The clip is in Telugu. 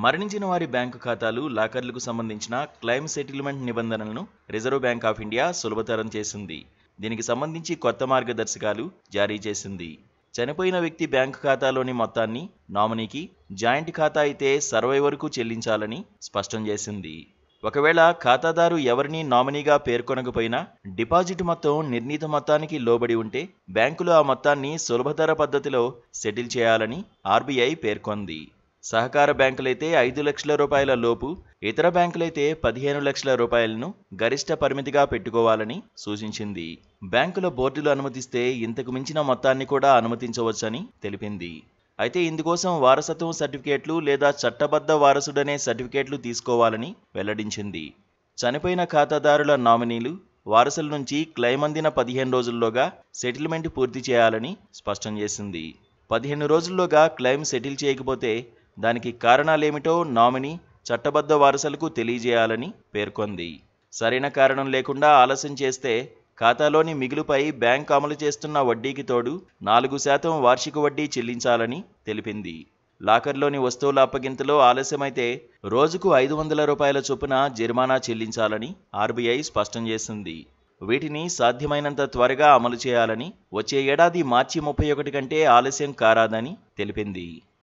మరణించిన వారి బ్యాంకు ఖాతాలు, లాకర్లకు సంబంధించిన క్లెయిమ్ సెటిల్మెంట్ నిబంధనలను రిజర్వ్ బ్యాంక్ ఆఫ్ ఇండియా సులభతరం చేసింది. దీనికి సంబంధించి కొత్త మార్గదర్శకాలు జారీ చేసింది. చనిపోయిన వ్యక్తి బ్యాంకు ఖాతాలోని మొత్తాన్ని నామినీకి, జాయింట్ ఖాతా అయితే సర్వైవర్కు చెల్లించాలని స్పష్టం చేసింది. ఒకవేళ ఖాతాదారు ఎవరిని నామినీగా పేర్కొనకపోయినా డిపాజిట్ మొత్తం నిర్ణీత మొత్తానికి లోబడి ఉంటే బ్యాంకులు ఆ మొత్తాన్ని సులభతర పద్ధతిలో సెటిల్ చేయాలని ఆర్బీఐ పేర్కొంది. సహకార బ్యాంకులైతే 5 లక్షల రూపాయల లోపు, ఇతర బ్యాంకులైతే 15 లక్షల రూపాయలను గరిష్ట పరిమితిగా పెట్టుకోవాలని సూచించింది. బ్యాంకుల బోర్డులు అనుమతిస్తే ఇంతకు మించిన మొత్తాన్ని కూడా అనుమతించవచ్చని తెలిపింది. అయితే ఇందుకోసం వారసత్వం సర్టిఫికేట్లు లేదా చట్టబద్ధ వారసుడనే సర్టిఫికేట్లు తీసుకోవాలని వెల్లడించింది. చనిపోయిన ఖాతాదారుల నామినీలు, వారసుల నుంచి క్లెయిమ్ అందిన 15 రోజుల్లోగా సెటిల్మెంట్ పూర్తి చేయాలని స్పష్టం చేసింది. 15 రోజుల్లోగా క్లెయిమ్ సెటిల్ చేయకపోతే దానికి కారణాలేమిటో నామినీ, చట్టబద్ధ వారసులకు తెలియజేయాలని పేర్కొంది. సరైన కారణం లేకుండా ఆలస్యం చేస్తే ఖాతాలోని మిగులుపై బ్యాంక్ అమలు చేస్తున్న వడ్డీకి తోడు 4% వార్షిక వడ్డీ చెల్లించాలని తెలిపింది. లాకర్లోని వస్తువుల అప్పగింతలో ఆలస్యమైతే రోజుకు 500 రూపాయల చొప్పున జరిమానా చెల్లించాలని ఆర్బీఐ స్పష్టం చేసింది. వీటిని సాధ్యమైనంత త్వరగా అమలు చేయాలని, వచ్చే ఏడాది మార్చి 31 కంటే ఆలస్యం కారాదని తెలిపింది.